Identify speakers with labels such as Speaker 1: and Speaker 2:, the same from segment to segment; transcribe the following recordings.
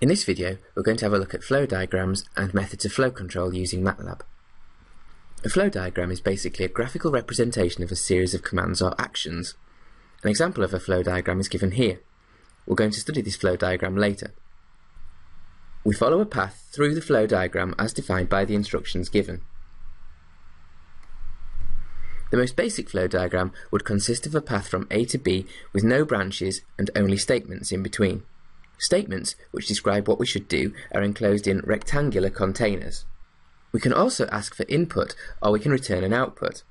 Speaker 1: In this video, we're going to have a look at flow diagrams and methods of flow control using MATLAB. A flow diagram is basically a graphical representation of a series of commands or actions. An example of a flow diagram is given here. We're going to study this flow diagram later. We follow a path through the flow diagram as defined by the instructions given. The most basic flow diagram would consist of a path from A to B with no branches and only statements in between. Statements, which describe what we should do, are enclosed in rectangular containers. We can also ask for input, or we can return an output.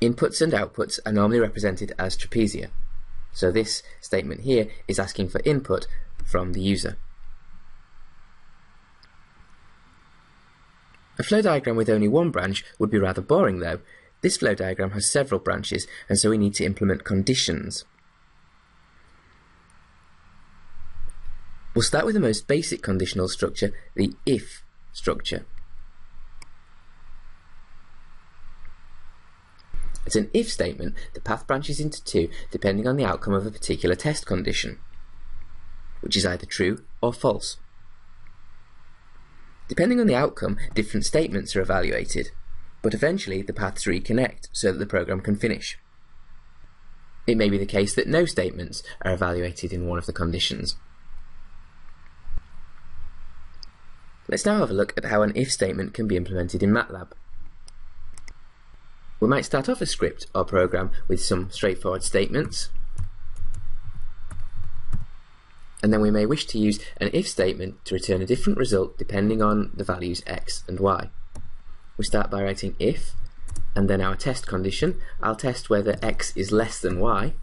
Speaker 1: Inputs and outputs are normally represented as trapezia. So this statement here is asking for input from the user. A flow diagram with only one branch would be rather boring though. This flow diagram has several branches, and so we need to implement conditions. We'll start with the most basic conditional structure, the if structure. It's an if statement. The path branches into two depending on the outcome of a particular test condition, which is either true or false. Depending on the outcome, different statements are evaluated, but eventually the paths reconnect so that the program can finish. It may be the case that no statements are evaluated in one of the conditions. Let's now have a look at how an if statement can be implemented in MATLAB. We might start off a script or program with some straightforward statements, and then we may wish to use an if statement to return a different result depending on the values x and y. We start by writing if, and then our test condition. I'll test whether x is less than y.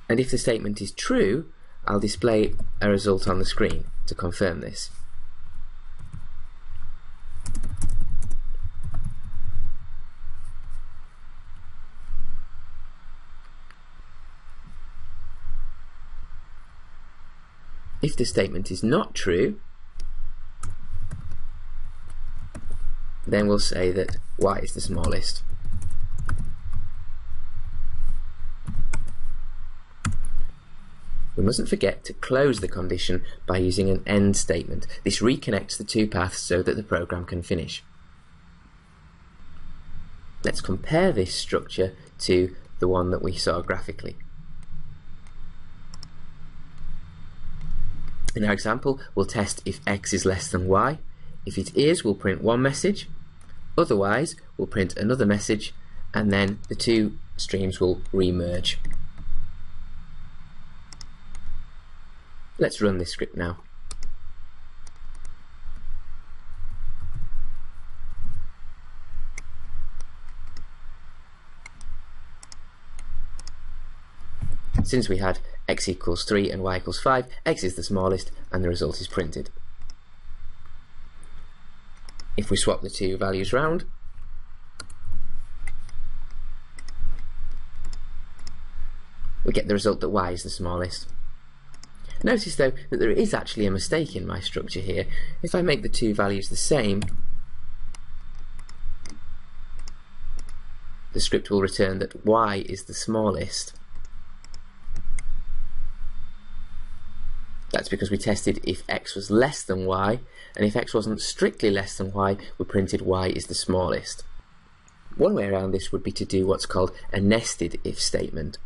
Speaker 1: And if the statement is true, I'll display a result on the screen to confirm this. If the statement is not true, then we'll say that y is the smallest. We mustn't forget to close the condition by using an end statement. This reconnects the two paths so that the program can finish. Let's compare this structure to the one that we saw graphically. In our example, we'll test if x is less than y. If it is, we'll print one message. Otherwise, we'll print another message, and then the two streams will re-merge. Let's run this script now. Since we had x equals 3 and y equals 5, x is the smallest and the result is printed. If we swap the two values round, we get the result that y is the smallest. Notice though that there is actually a mistake in my structure here. If I make the two values the same, the script will return that y is the smallest. That's because we tested if x was less than y, and if x wasn't strictly less than y, we printed y is the smallest. One way around this would be to do what's called a nested if statement.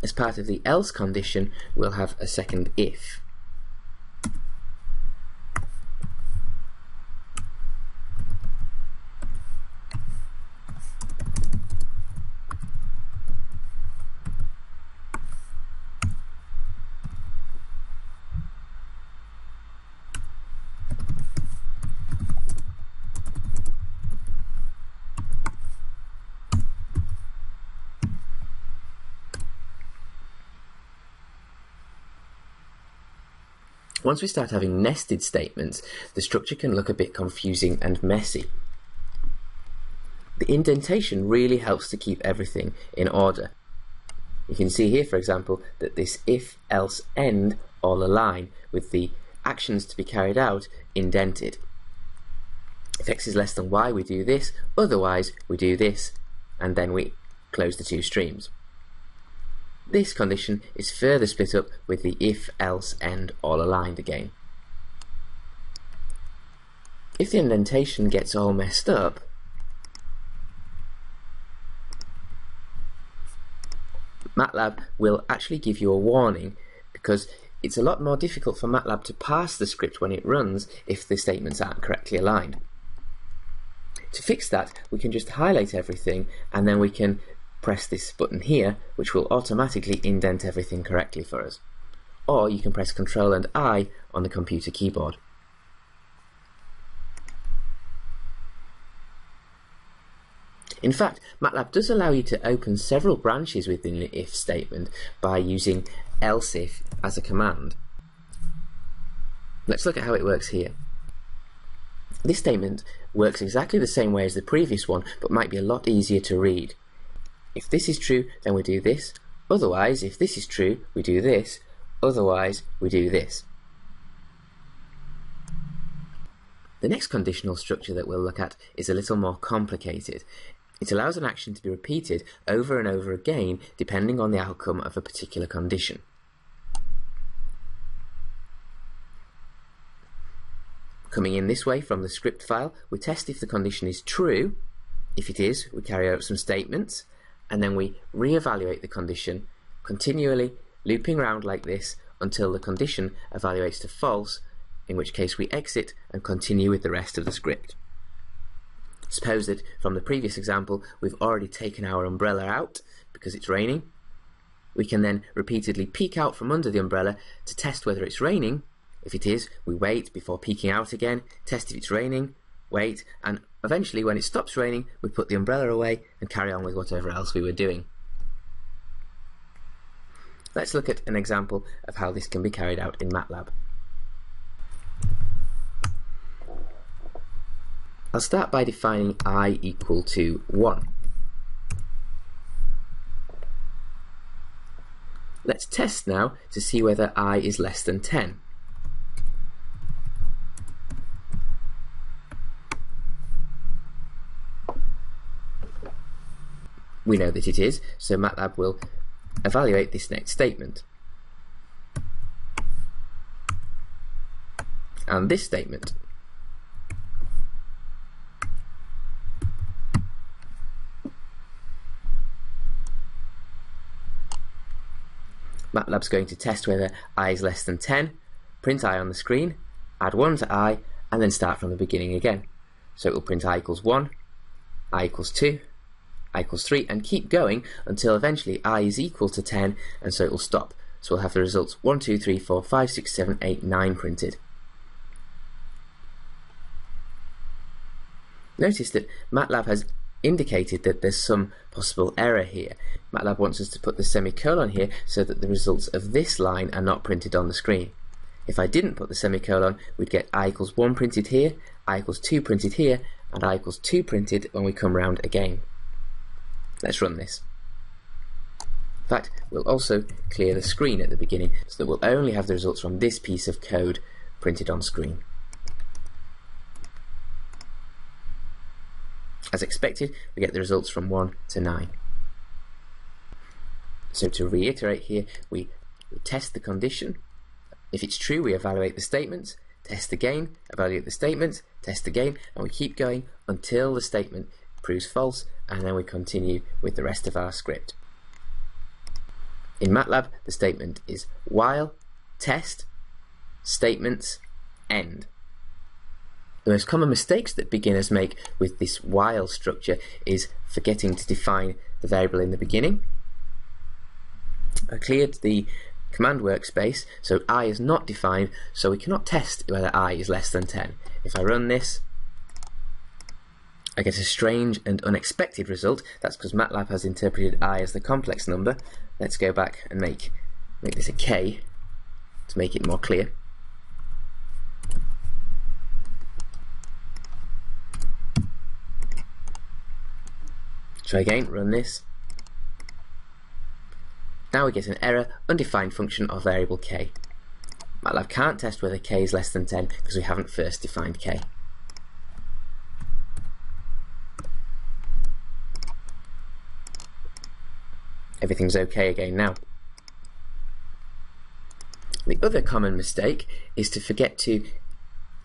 Speaker 1: As part of the else condition, we'll have a second if. Once we start having nested statements, the structure can look a bit confusing and messy. The indentation really helps to keep everything in order. You can see here, for example, that this if, else, end all align with the actions to be carried out indented. If x is less than y, we do this, otherwise we do this, and then we close the two streams. This condition is further split up with the if, else, end all aligned again. If the indentation gets all messed up, MATLAB will actually give you a warning, because it's a lot more difficult for MATLAB to parse the script when it runs if the statements aren't correctly aligned. To fix that, we can just highlight everything and then we can press this button here, which will automatically indent everything correctly for us. Or you can press Ctrl and I on the computer keyboard. In fact, MATLAB does allow you to open several branches within the if statement by using else if as a command. Let's look at how it works here. This statement works exactly the same way as the previous one, but might be a lot easier to read. If this is true, then we do this. Otherwise, if this is true, we do this. Otherwise, we do this. The next conditional structure that we'll look at is a little more complicated. It allows an action to be repeated over and over again depending on the outcome of a particular condition. Coming in this way from the script file, we test if the condition is true. If it is, we carry out some statements, and then we re-evaluate the condition, continually looping around like this until the condition evaluates to false, in which case we exit and continue with the rest of the script. Suppose that from the previous example we've already taken our umbrella out because it's raining. We can then repeatedly peek out from under the umbrella to test whether it's raining. If it is, we wait before peeking out again, test if it's raining, wait, and eventually when it stops raining we put the umbrella away and carry on with whatever else we were doing. Let's look at an example of how this can be carried out in MATLAB. I'll start by defining I equal to 1. Let's test now to see whether I is less than 10. We know that it is, so MATLAB will evaluate this next statement. And this statement. MATLAB's going to test whether I is less than 10, print I on the screen, add 1 to I, and then start from the beginning again. So it will print I equals 1, I equals 2, I equals 3, and keep going until eventually I is equal to 10, and so it will stop. So we'll have the results 1, 2, 3, 4, 5, 6, 7, 8, 9 printed. Notice that MATLAB has indicated that there's some possible error here. MATLAB wants us to put the semicolon here so that the results of this line are not printed on the screen. If I didn't put the semicolon, we'd get I equals 1 printed here, I equals 2 printed here, and I equals 2 printed when we come round again. Let's run this. In fact, we'll also clear the screen at the beginning so that we'll only have the results from this piece of code printed on screen. As expected, we get the results from 1 to 9. So to reiterate here, we test the condition. If it's true, we evaluate the statements, test again, evaluate the statements, test again, and we keep going until the statement proves false, and then we continue with the rest of our script. In MATLAB, the statement is while, test, statements, end. The most common mistakes that beginners make with this while structure is forgetting to define the variable in the beginning. I cleared the command workspace, so I is not defined, so we cannot test whether I is less than 10. If I run this, I get a strange and unexpected result. That's because MATLAB has interpreted I as the complex number. Let's go back and make this a K to make it more clear. Try again, run this. Now we get an error, undefined function of variable k. MATLAB can't test whether k is less than 10 because we haven't first defined k. Everything's okay again now. other common mistake is to forget to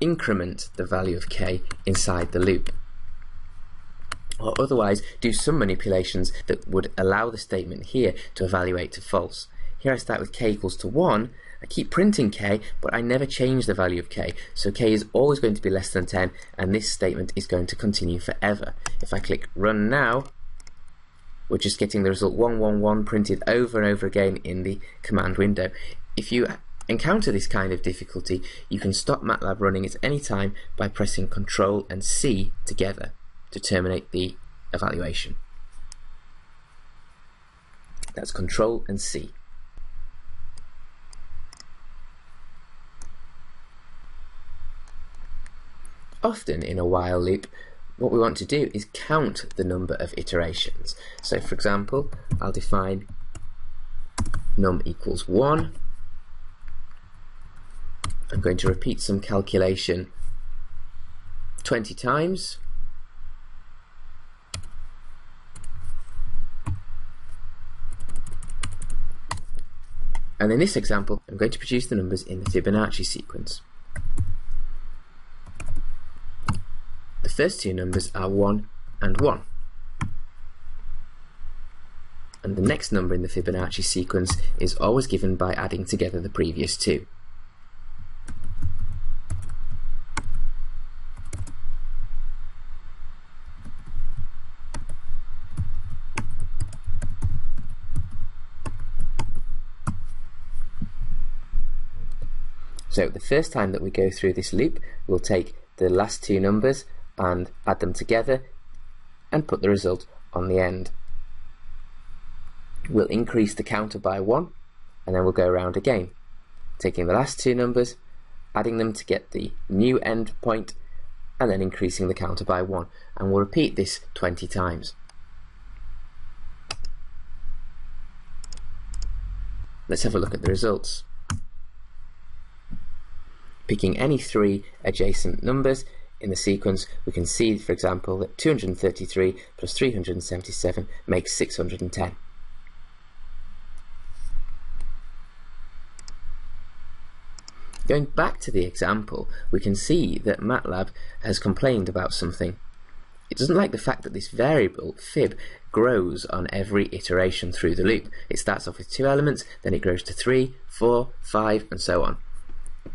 Speaker 1: increment the value of k inside the loop, or otherwise do some manipulations that would allow the statement here to evaluate to false. Here I start with k equals to 1, I keep printing k, but I never change the value of k, so k is always going to be less than 10, and this statement is going to continue forever. If I click run now, we're just getting the result 111 printed over and over again in the command window. If you encounter this kind of difficulty, you can stop MATLAB running at any time by pressing Ctrl and C together to terminate the evaluation. That's Ctrl and C. Often in a while loop, what we want to do is count the number of iterations. So for example, I'll define num equals 1. I'm going to repeat some calculation 20 times. And in this example, I'm going to produce the numbers in the Fibonacci sequence. The first two numbers are 1 and 1. And the next number in the Fibonacci sequence is always given by adding together the previous two. So the first time that we go through this loop, we'll take the last two numbers and add them together and put the result on the end. We'll increase the counter by 1, and then we'll go around again, taking the last two numbers, adding them to get the new end point, and then increasing the counter by 1, and we'll repeat this 20 times. Let's have a look at the results. Picking any three adjacent numbers in the sequence, we can see, for example, that 233 plus 377 makes 610. Going back to the example, we can see that MATLAB has complained about something. It doesn't like the fact that this variable, fib, grows on every iteration through the loop. It starts off with 2 elements, then it grows to 3, 4, 5, and so on.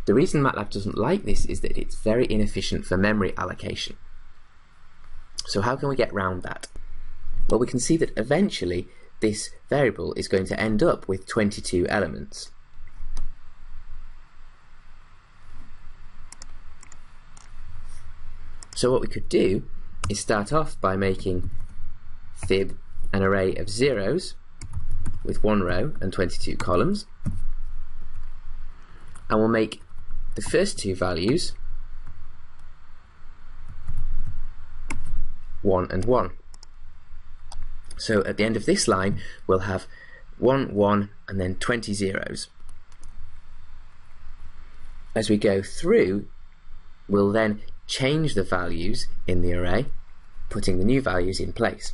Speaker 1: The reason MATLAB doesn't like this is that it's very inefficient for memory allocation. So how can we get around that? Well, we can see that eventually this variable is going to end up with 22 elements. So what we could do is start off by making fib an array of zeros with 1 row and 22 columns, and we'll make the first two values 1 and 1. So at the end of this line we'll have 1, 1 and then 20 zeros. As we go through, we'll then change the values in the array, putting the new values in place.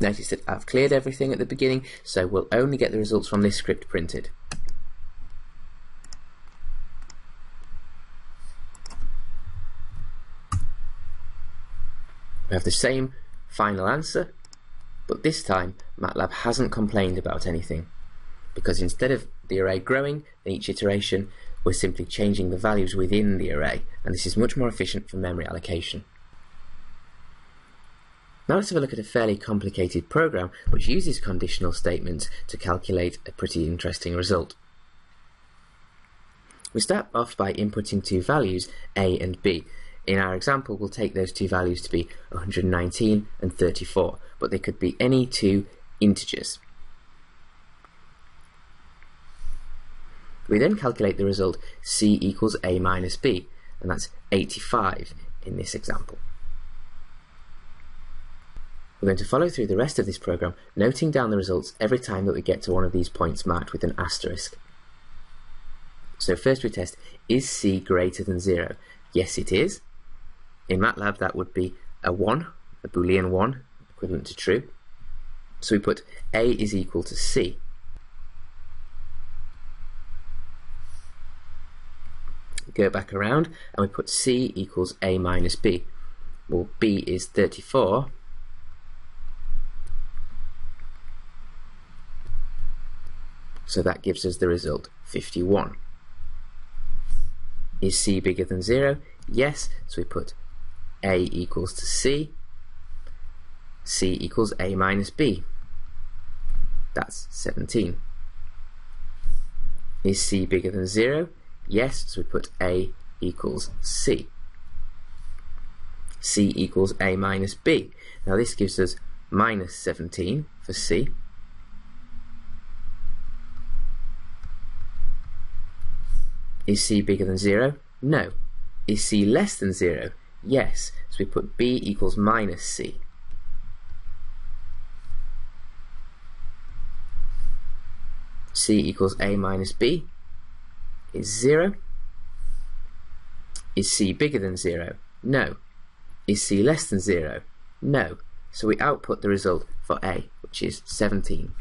Speaker 1: Notice that I've cleared everything at the beginning, so we'll only get the results from this script printed. We have the same final answer, but this time MATLAB hasn't complained about anything, because instead of the array growing in each iteration, we're simply changing the values within the array, and this is much more efficient for memory allocation. Now let's have a look at a fairly complicated program which uses conditional statements to calculate a pretty interesting result. We start off by inputting two values, a and b. In our example, we'll take those two values to be 119 and 34, but they could be any two integers. We then calculate the result c equals a minus b, and that's 85 in this example. We're going to follow through the rest of this program, noting down the results every time that we get to one of these points marked with an asterisk. So first we test, is C greater than 0? Yes, it is. In MATLAB that would be a 1, a Boolean 1, equivalent to true. So we put A is equal to C. We go back around and we put C equals A minus B. Well, B is 34. So that gives us the result 51. Is C bigger than 0? Yes, so we put A equals to C. C equals A minus B. That's 17. Is C bigger than 0? Yes, so we put A equals C. C equals A minus B. Now this gives us minus 17 for C. Is C bigger than 0? No. Is C less than 0? Yes. So we put B equals minus C. C equals A minus B is 0. Is C bigger than 0? No. Is C less than 0? No. So we output the result for A, which is 17.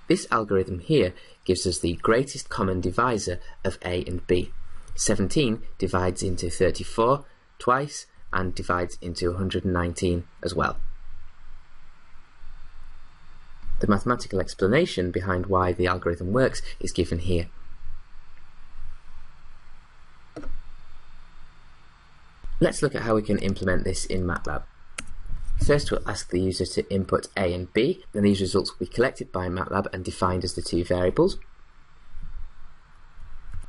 Speaker 1: This algorithm here gives us the greatest common divisor of A and B. 17 divides into 34 twice and divides into 119 as well. The mathematical explanation behind why the algorithm works is given here. Let's look at how we can implement this in MATLAB. First, we'll ask the user to input A and B, and these results will be collected by MATLAB and defined as the two variables.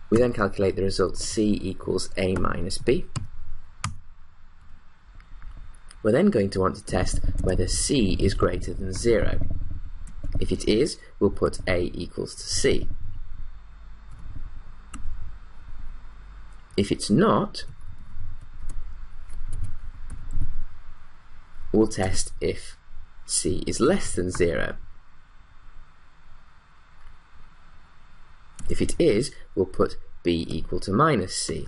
Speaker 1: We then calculate the result C equals A minus B. We're then going to want to test whether C is greater than 0. If it is, we'll put A equals to C. If it's not, we'll test if C is less than 0. If it is, we'll put B equal to minus C.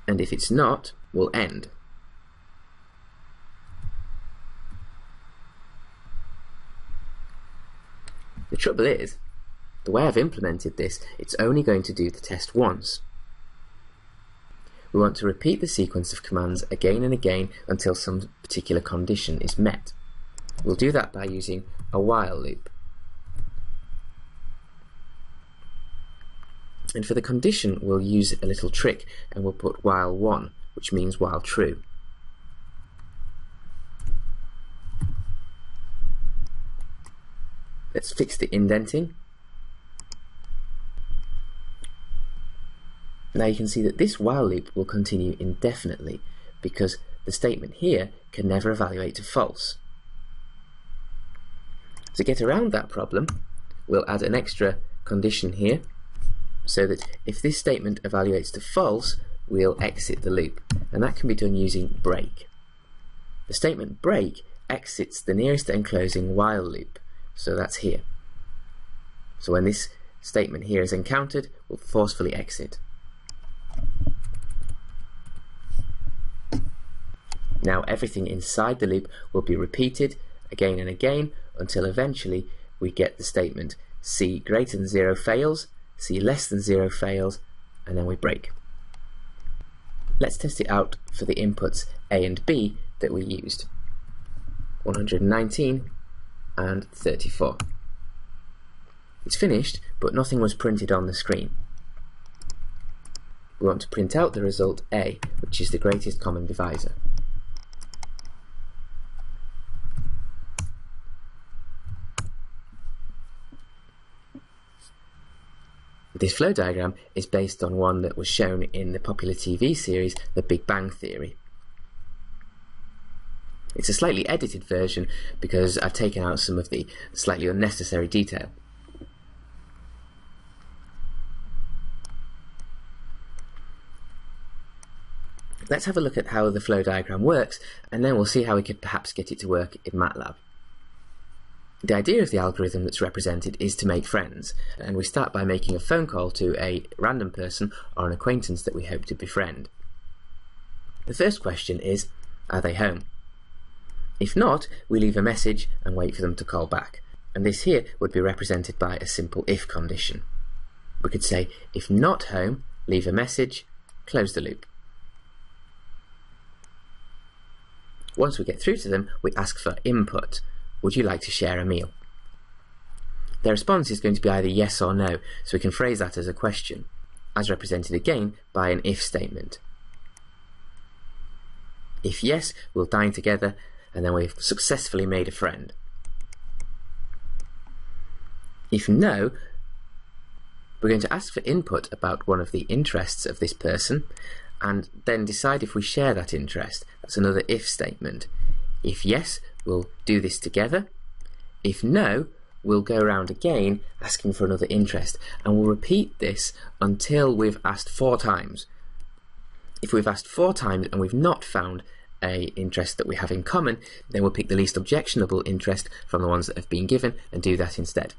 Speaker 1: And if it's not, we'll end. The trouble is, the way I've implemented this, it's only going to do the test once. We want to repeat the sequence of commands again and again until some particular condition is met. We'll do that by using a while loop. And for the condition, we'll use a little trick and we'll put while 1, which means while true. Let's fix the indenting. Now you can see that this while loop will continue indefinitely because the statement here can never evaluate to false. To get around that problem, we'll add an extra condition here so that if this statement evaluates to false, we'll exit the loop, and that can be done using break. The statement break exits the nearest enclosing while loop, so that's here. So when this statement here is encountered, we'll forcefully exit. Now everything inside the loop will be repeated again and again until eventually we get the statement C greater than 0 fails, C less than 0 fails, and then we break. Let's test it out for the inputs A and B that we used. 119 and 34. It's finished, but nothing was printed on the screen. We want to print out the result A, which is the greatest common divisor. This flow diagram is based on one that was shown in the popular TV series The Big Bang Theory. It's a slightly edited version because I've taken out some of the slightly unnecessary detail. Let's have a look at how the flow diagram works, and then we'll see how we could perhaps get it to work in MATLAB. The idea of the algorithm that's represented is to make friends, and we start by making a phone call to a random person or an acquaintance that we hope to befriend. The first question is, are they home? If not, we leave a message and wait for them to call back, and this here would be represented by a simple if condition. We could say, if not home, leave a message, close the loop. Once we get through to them, we ask for input. Would you like to share a meal? Their response is going to be either yes or no, so we can phrase that as a question, as represented again by an if statement. If yes, we'll dine together, and then we've successfully made a friend. If no, we're going to ask for input about one of the interests of this person, and then decide if we share that interest. That's another if statement. If yes, we'll do this together. If no, we'll go around again asking for another interest, and we'll repeat this until we've asked 4 times. If we've asked 4 times and we've not found an interest that we have in common, then we'll pick the least objectionable interest from the ones that have been given and do that instead.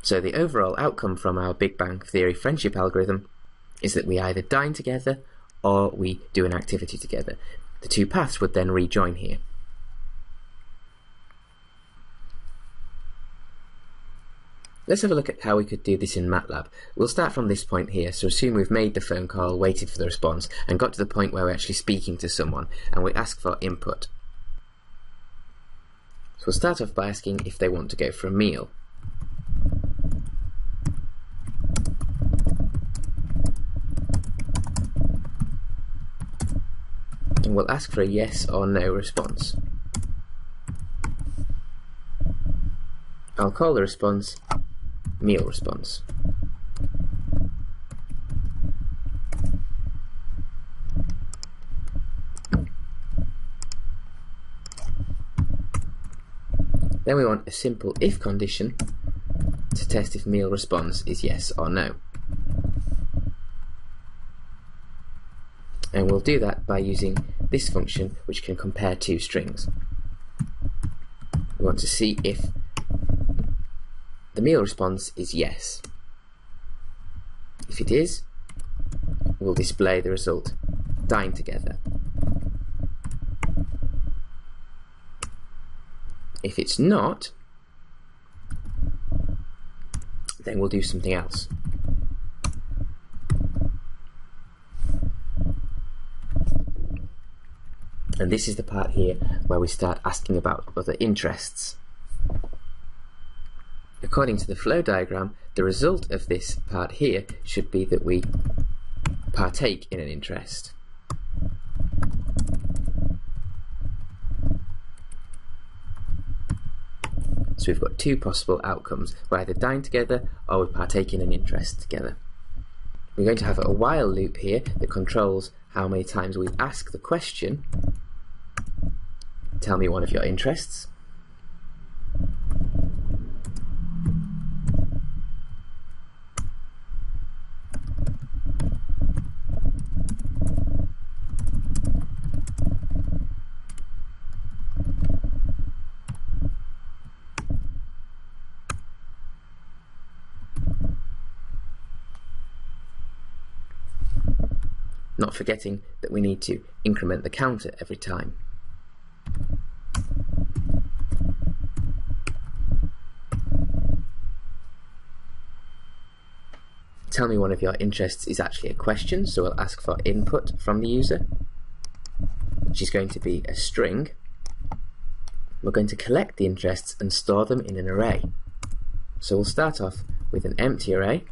Speaker 1: So the overall outcome from our Big Bang Theory friendship algorithm is that we either dine together or we do an activity together. The 2 paths would then rejoin here. Let's have a look at how we could do this in MATLAB. We'll start from this point here, so assume we've made the phone call, waited for the response, and got to the point where we're actually speaking to someone, and we ask for input. So we'll start off by asking if they want to go for a meal. And we'll ask for a yes or no response. I'll call the response meal response. Then we want a simple if condition to test if meal response is yes or no. And we'll do that by using this function, which can compare 2 strings. We want to see if the meal response is yes. If it is, we'll display the result, dine together. If it's not, then we'll do something else. And this is the part here where we start asking about other interests. According to the flow diagram, the result of this part here should be that we partake in an interest. So we've got 2 possible outcomes. We either dine together or we partake in an interest together. We're going to have a while loop here that controls how many times we ask the question, tell me one of your interests. Not forgetting that we need to increment the counter every time. Tell me one of your interests is actually a question, so we'll ask for input from the user, which is going to be a string. We're going to collect the interests and store them in an array. So we'll start off with an empty array,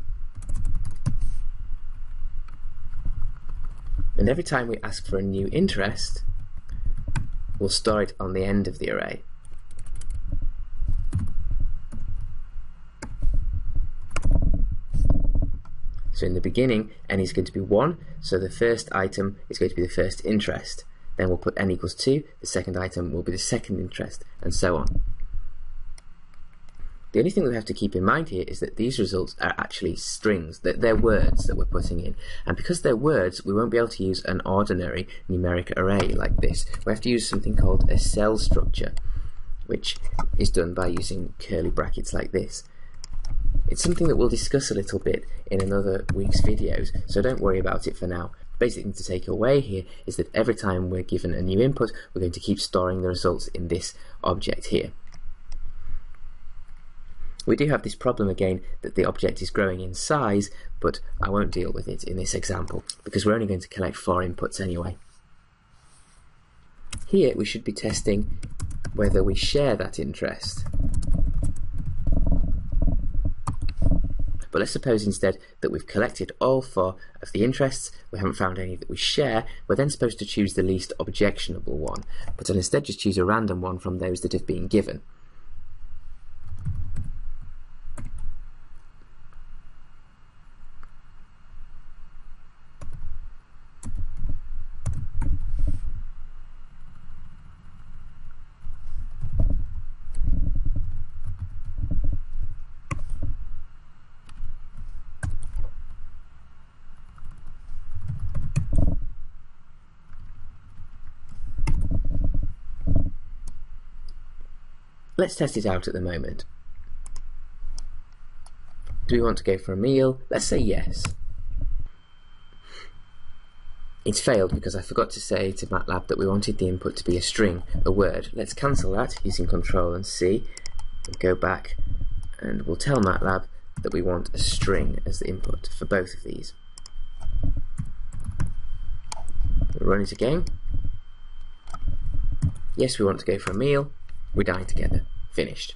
Speaker 1: and every time we ask for a new interest, we'll store it on the end of the array. So in the beginning, n is going to be 1, so the first item is going to be the first interest. Then we'll put n equals 2, the second item will be the second interest, and so on. The only thing we have to keep in mind here is that these results are actually strings, that they're words that we're putting in. And because they're words, we won't be able to use an ordinary numeric array like this. We have to use something called a cell structure, which is done by using curly brackets like this. It's something that we'll discuss a little bit in another week's videos, so don't worry about it for now. Basic thing to take away here is that every time we're given a new input, we're going to keep storing the results in this object here. We do have this problem again that the object is growing in size, but I won't deal with it in this example because we're only going to collect 4 inputs anyway. Here we should be testing whether we share that interest. But let's suppose instead that we've collected all 4 of the interests, we haven't found any that we share. We're then supposed to choose the least objectionable one, but I'll instead just choose a random one from those that have been given. Let's test it out at the moment. Do we want to go for a meal? Let's say yes. It's failed because I forgot to say to MATLAB that we wanted the input to be a string, a word. Let's cancel that using Control and C and go back, and we'll tell MATLAB that we want a string as the input for both of these. We'll run it again. Yes, we want to go for a meal. We dine together. Finished.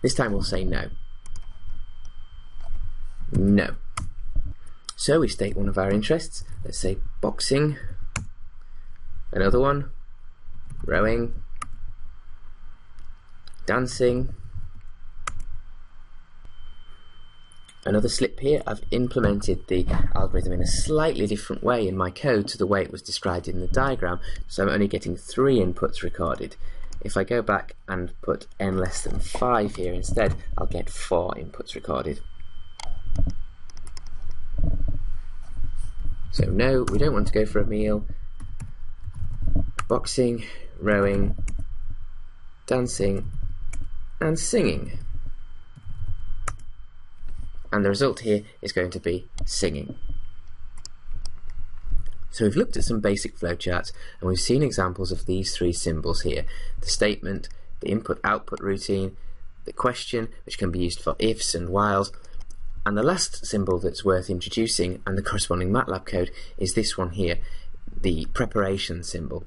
Speaker 1: This time we'll say no. No. So we state one of our interests. Let's say boxing. Another one. Rowing. Dancing. Another slip here. I've implemented the algorithm in a slightly different way in my code to the way it was described in the diagram, so I'm only getting 3 inputs recorded. If I go back and put n less than 5 here instead, I'll get 4 inputs recorded. So no, we don't want to go for a meal. Boxing, rowing, dancing, and singing. And the result here is going to be singing. So we've looked at some basic flowcharts and we've seen examples of these 3 symbols here: the statement, the input-output routine, the question, which can be used for ifs and whiles, and the last symbol that's worth introducing and the corresponding MATLAB code is this one here, the preparation symbol,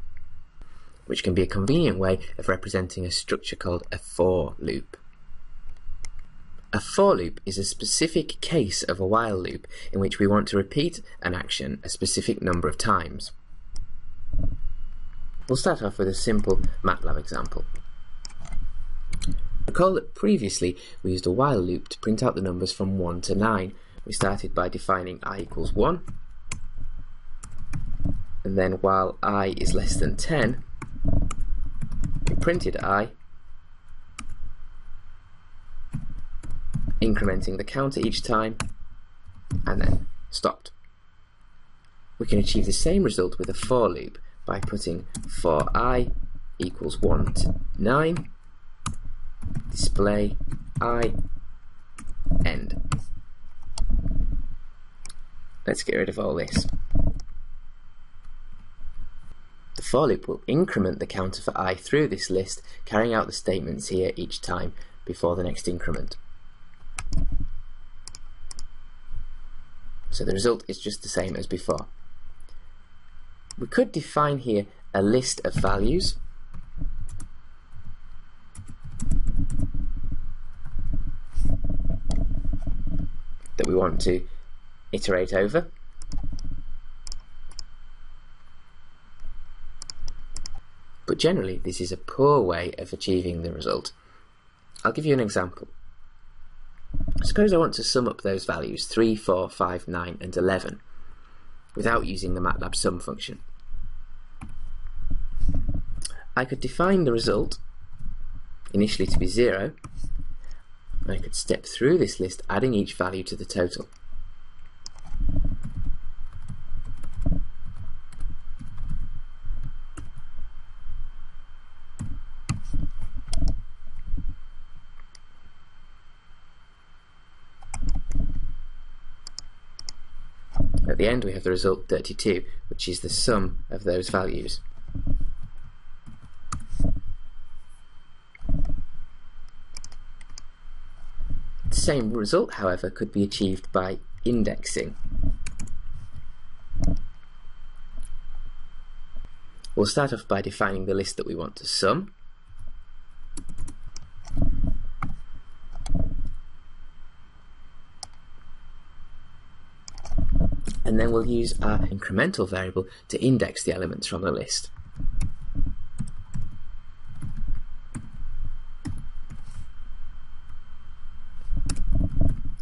Speaker 1: which can be a convenient way of representing a structure called a for loop. A for loop is a specific case of a while loop in which we want to repeat an action a specific number of times. We'll start off with a simple MATLAB example. Recall that previously we used a while loop to print out the numbers from 1 to 9. We started by defining I equals 1, and then while I is less than 10, we printed I, incrementing the counter each time, and then stopped. We can achieve the same result with a for loop by putting for I equals 1 to 9, display I, end. Let's get rid of all this. The for loop will increment the counter for I through this list, carrying out the statements here each time before the next increment. So the result is just the same as before. We could define here a list of values that we want to iterate over. But generally this is a poor way of achieving the result. I'll give you an example. Suppose I want to sum up those values 3, 4, 5, 9 and 11 without using the MATLAB sum function. I could define the result initially to be 0, and I could step through this list adding each value to the total. At the end we have the result 32, which is the sum of those values. The same result, however, could be achieved by indexing. We'll start off by defining the list that we want to sum. And then we'll use our incremental variable to index the elements from the list.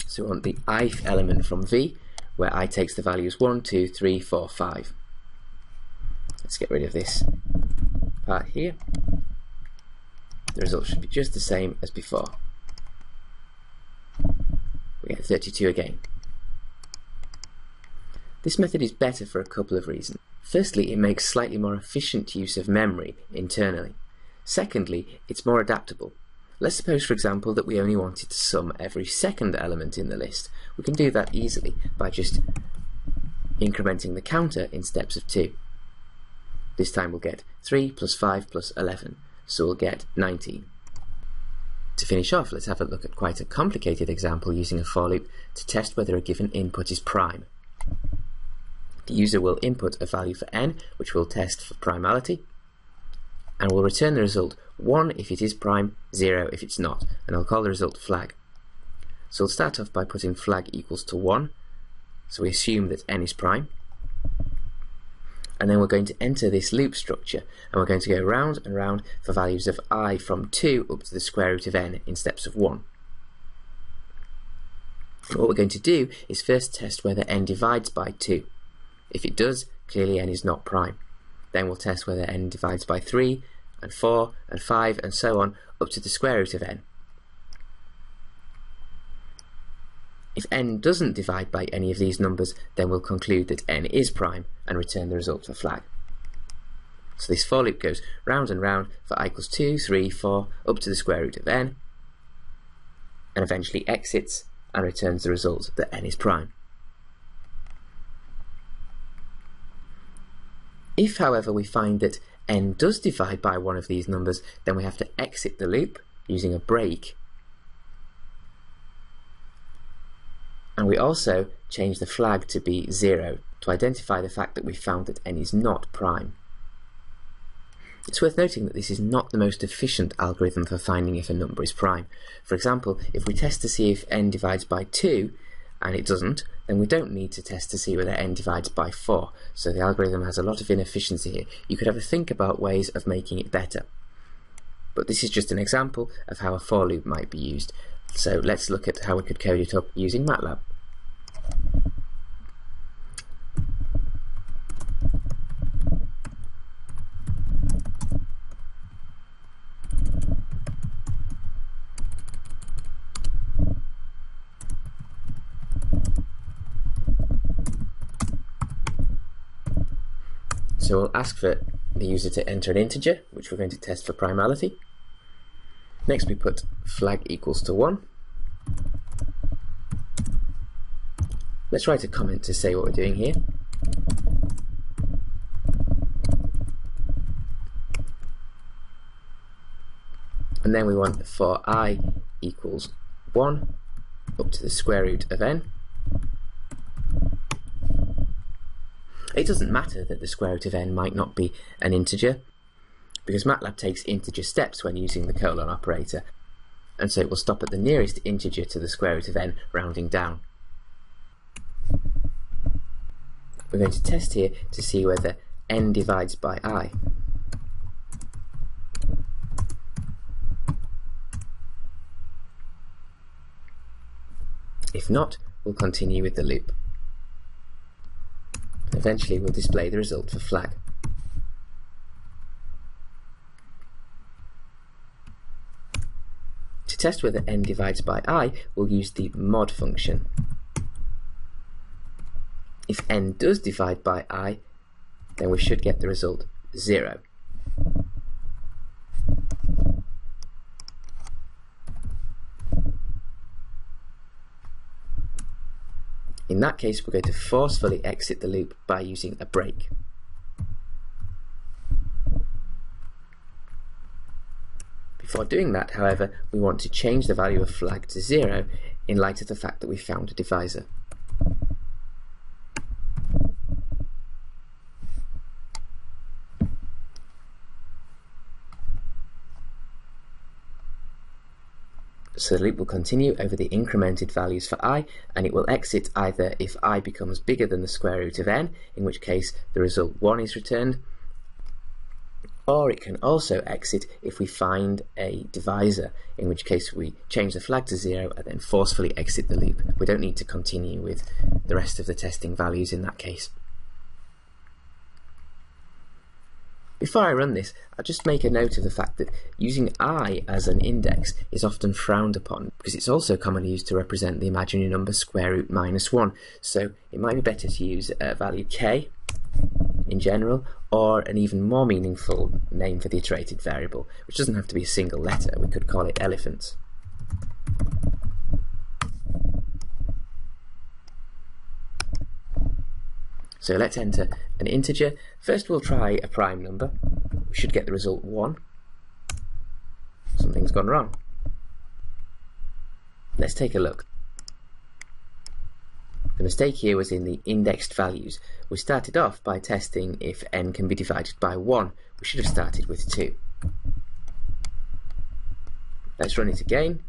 Speaker 1: So we want the ith element from V, where I takes the values 1, 2, 3, 4, 5. Let's get rid of this part here. The result should be just the same as before. We get 32 again. This method is better for a couple of reasons. Firstly, it makes slightly more efficient use of memory internally. Secondly, it's more adaptable. Let's suppose, for example, that we only wanted to sum every second element in the list. We can do that easily by just incrementing the counter in steps of 2. This time we'll get 3 plus 5 plus 11, so we'll get 19. To finish off, let's have a look at quite a complicated example using a for loop to test whether a given input is prime. The user will input a value for n, which we'll test for primality, and we'll return the result 1 if it is prime, 0 if it's not, and I'll call the result flag. So we'll start off by putting flag equals to 1, so we assume that n is prime, and then we're going to enter this loop structure, and we're going to go round and round for values of I from 2 up to the square root of n in steps of 1. What we're going to do is first test whether n divides by 2. If it does, clearly n is not prime. Then we'll test whether n divides by 3, and 4, and 5, and so on, up to the square root of n. If n doesn't divide by any of these numbers, then we'll conclude that n is prime, and return the result for flag. So this for loop goes round and round for I equals 2, 3, 4, up to the square root of n, and eventually exits and returns the result that n is prime. If, however, we find that n does divide by one of these numbers, then we have to exit the loop using a break. And we also change the flag to be 0 to identify the fact that we found that n is not prime. It's worth noting that this is not the most efficient algorithm for finding if a number is prime. For example, if we test to see if n divides by 2, and it doesn't, then we don't need to test to see whether n divides by 4. So the algorithm has a lot of inefficiency here. You could have a think about ways of making it better. But this is just an example of how a for loop might be used. So let's look at how we could code it up using MATLAB. So we'll ask for the user to enter an integer, which we're going to test for primality. Next we put flag equals to 1. Let's write a comment to say what we're doing here. And then we want for I equals 1 up to the square root of n. It doesn't matter that the square root of n might not be an integer, because MATLAB takes integer steps when using the colon operator, and so it will stop at the nearest integer to the square root of n, rounding down. We're going to test here to see whether n divides by I. If not, we'll continue with the loop. Eventually we'll display the result for flag. To test whether n divides by I, we'll use the mod function. If n does divide by I, then we should get the result 0. In that case, we're going to forcefully exit the loop by using a break. Before doing that, however, we want to change the value of flag to 0 in light of the fact that we found a divisor. So the loop will continue over the incremented values for I, and it will exit either if I becomes bigger than the square root of n, in which case the result 1 is returned, or it can also exit if we find a divisor, in which case we change the flag to 0 and then forcefully exit the loop. We don't need to continue with the rest of the testing values in that case. Before I run this, I'll just make a note of the fact that using I as an index is often frowned upon, because it's also commonly used to represent the imaginary number square root minus 1. So it might be better to use a value k in general, or an even more meaningful name for the iterated variable, which doesn't have to be a single letter. We could call it elephants. So let's enter an integer. First we'll try a prime number. We should get the result 1. Something's gone wrong. Let's take a look. The mistake here was in the indexed values. We started off by testing if n can be divided by 1. We should have started with 2. Let's run it again.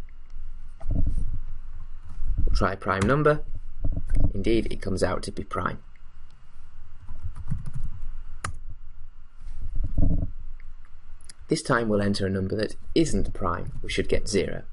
Speaker 1: We'll try a prime number. Indeed, it comes out to be prime. This time we'll enter a number that isn't prime. We should get 0.